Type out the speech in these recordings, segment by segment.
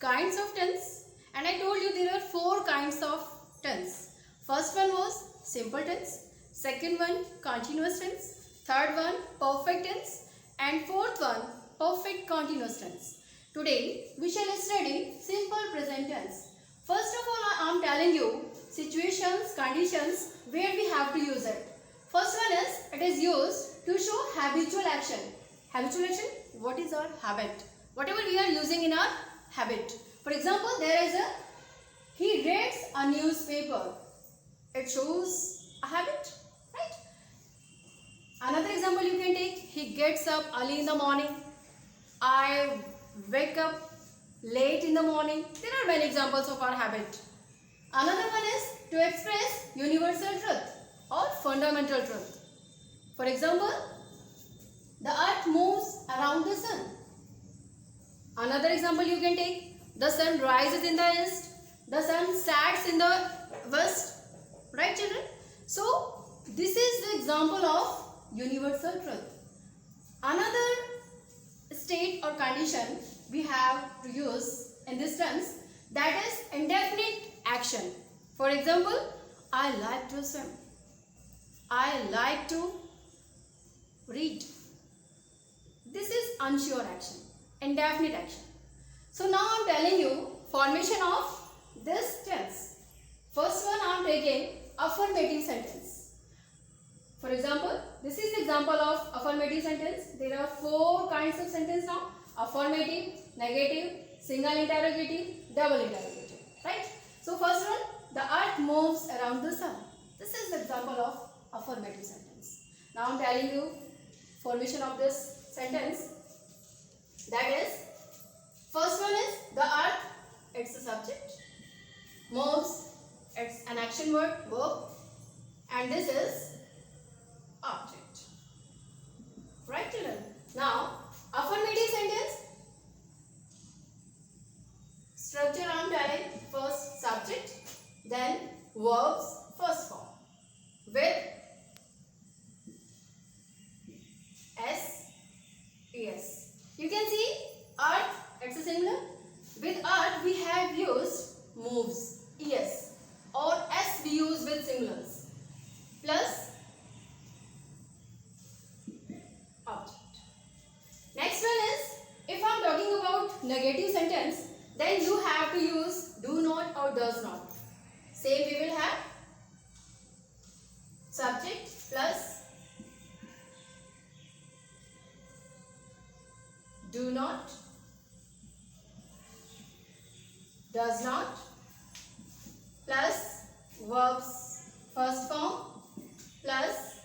kinds of tense, and I told you there are 4 kinds of tense. First one was simple tense, second one continuous tense, third one perfect tense, and fourth one perfect continuous tense. Today we shall study simple present tense. First of all, I am telling you situations, conditions where we have to use it. First one is, it is used to show habitual action. Habitual action, what is our habit? Whatever we are using in our habit. For example, there is a, he reads a newspaper. It shows a habit, right? Another example you can take, he gets up early in the morning. I wake up late in the morning. There are many examples of our habit. Another one is to express universal truth or fundamental truth. For example, the earth moves around the sun. Another example you can take, the sun rises in the east, the sun sets in the west. Right, children? So, this is the example of universal truth. Another state or condition we have to use in this tense, that is indefinite action. For example, I like to swim. I like to read. This is unsure action, indefinite action. So now I am telling you formation of this tense. First one I am taking affirmative sentence. For example, this is the example of affirmative sentence. There are 4 kinds of sentence now. Affirmative, negative, single interrogative, double interrogative. Right? So first one, the earth moves around the sun. This is the example of affirmative sentence. Now I am telling you formation of this sentence. That is, first one is the earth, it's a subject. Moves, it's an action word, verb. And this is object. Right, children? Now, affirmative sentence. Structure I am telling, first subject, then verbs, first form. With S, ES. You can see earth, it's a singular. With earth we have used moves, ES, or S we use with singulars, plus object. Next one is, if I am talking about negative sentence, then you have to use do not or does not. Same we will have subject plus do not, does not, plus verbs first form, plus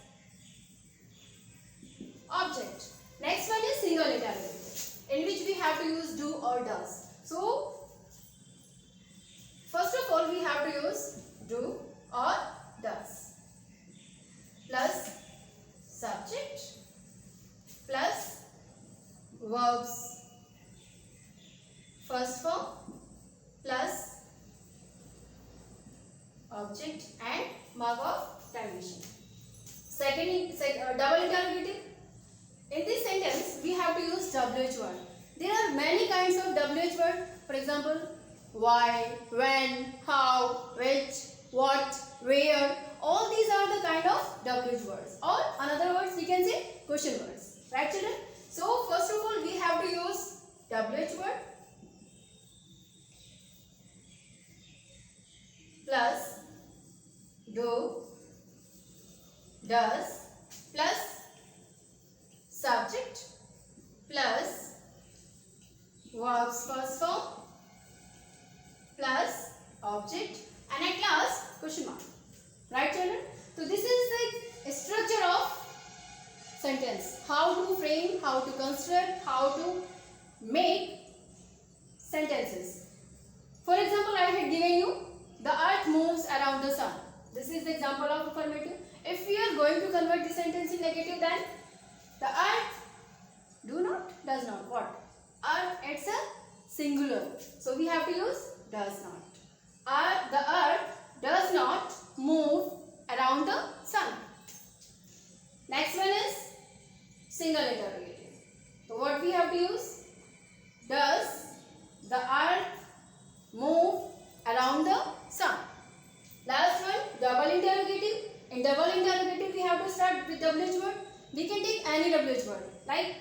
object. Next one is single interrogative, in which we have to use do or does. So, first of all we have to use do or does, plus subject, plus verbs first form, plus object and mark of termination. Second, double interrogative. In this sentence, we have to use WH word. There are many kinds of WH word. For example, why, when, how, which, what, where. All these are the kind of WH words. Or another words we can say question words. Right, children? So, first of all, we have to use WH word plus do, does, plus subject, plus verbs first form, plus object, and at last question mark. Right, children? So this is the structure of sentence. How to frame, how to construct, how to make sentences. For example, I had given you the earth moves around the sun. This is the example of affirmative. If we are going to convert the sentence in negative, then the earth do not, does not. What? Earth, it's a singular. So we have to use does not. The earth does not move around the sun. Next one is single interrogative. So what we have to use? Does the earth move around the sun. Last one, double interrogative. In double interrogative, we have to start with WH word. We can take any WH word. Like,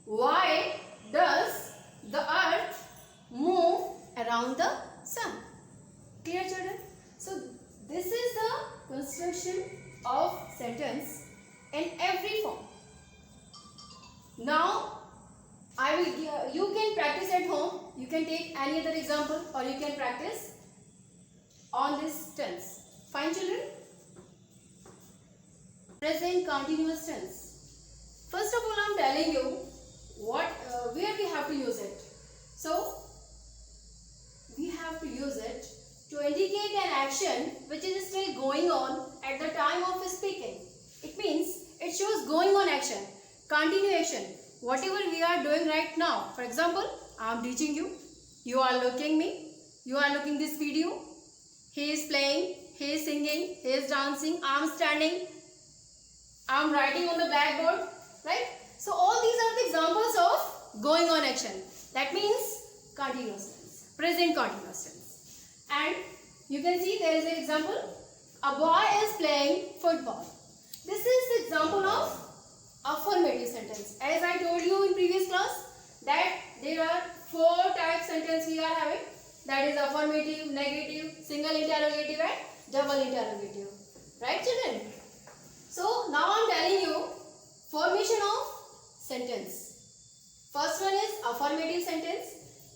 why does the earth move around the sun? Clear, children? So, this is the construction of sentence in every form. Now, I will give, you can practice at home. You can take any other example or you can practice on this tense. Fine, children? Present continuous tense. First of all, I am telling you what where we have to use it. So, we have to use it to indicate an action which is still going on at the time of speaking. It means it shows going on action, continuation, whatever we are doing right now. For example, I am teaching you, you are looking me, you are looking this video, he is playing, he is singing, he is dancing, I am standing, I am writing on the blackboard, right? So all these are the examples of going on action. That means continuous tense, present continuous tense. And you can see there is an example, a boy is playing football. This is the example of affirmative sentence. As I told you in previous class that there are 4 types sentence we are having. That is affirmative, negative, single interrogative and double interrogative. Right, children? So now I am telling you formation of sentence. First one is affirmative sentence.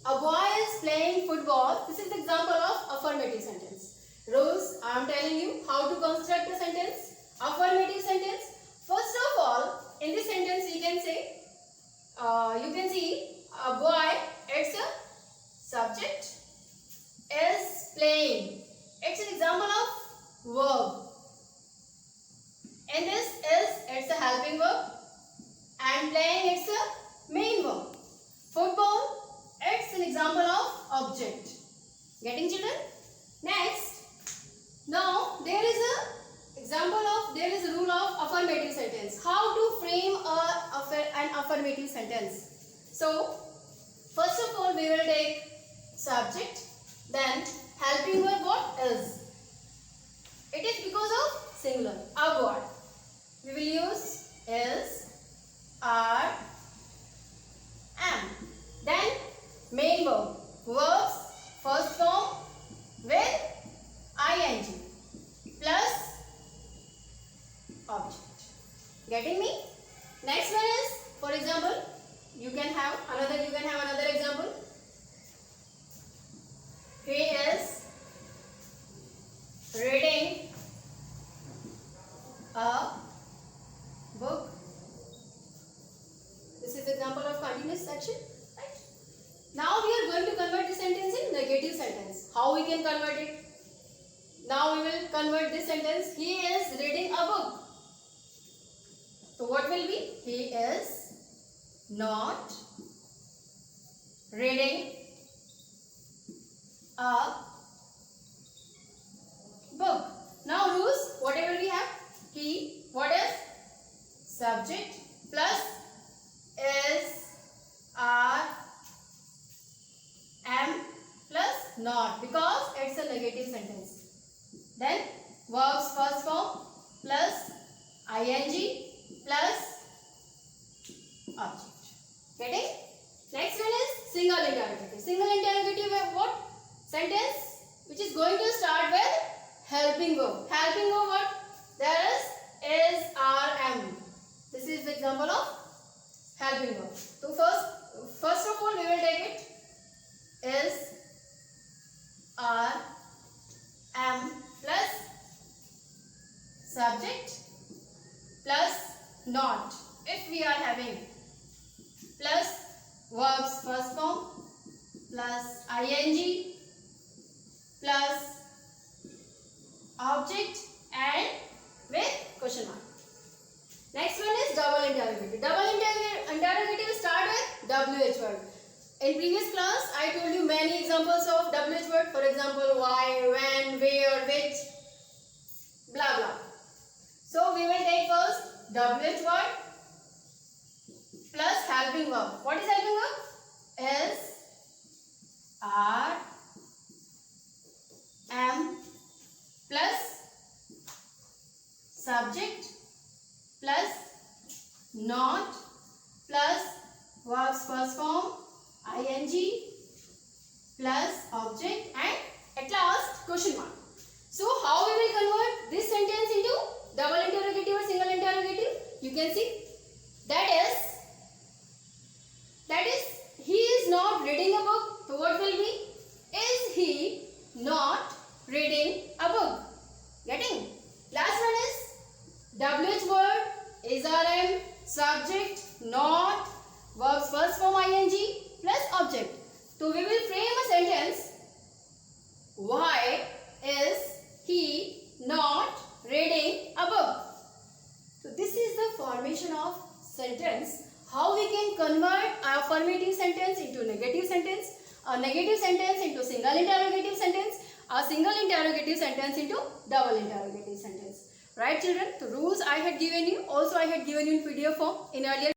A boy is playing football. This is the example of affirmative sentence. Rules, I am telling you how to construct a sentence. Affirmative sentence. First of all, in this sentence we can say, you can see a boy, it's a subject, is playing. It's an example of verb. And this is, it's a helping verb. And playing, it's a main verb. Football, it's an example of object. Getting, children? Next, now there is a example of, there is a rule of affirmative sentence. How to frame an affirmative sentence. So, first of all we will take subject, then helping verb what is. It is because of singular, a boy. We will use is, are, am. Then main verb, verbs first form with ing plus object. Getting me? Next one is, for example, you can have another example. He is reading a book. This is example of continuous action, right? Now we are going to convert this sentence in negative sentence. How we can convert it? Now we will convert this sentence. He is reading a book. So what will be? He is not reading a book. Now rules, whatever we have. He, what is? Subject plus is, are, am plus not, because it's a negative sentence. Then verbs first form plus ing plus object. Getting? Next one is single interrogative. Single interrogative is what? Sentence which is going to start with helping verb. Helping verb what? There is, are, am. This is the example of helping verb. So first of all we will take it is, are, am plus subject plus not. If we are having plus verbs first form plus ing plus object and with question mark. Next one is double interrogative. Double interrogative start with WH word. In previous class, I told you many examples of WH word. For example, why, when, where, which, blah blah. So we will take first WH word plus helping verb. What is helping verb? Is, are, That is he is not reading a book. So what will be? Is he not reading a book? Getting? Last one is WH word, SRM, subject, not, verbs first form ing plus object. So we will frame a sentence. Why is he not reading a book? So this is the formation of sentence. How we can convert a affirmative sentence into negative sentence, a negative sentence into single interrogative sentence, a single interrogative sentence into double interrogative sentence. Right children? The rules I had given you, also I had given you in PDF form in earlier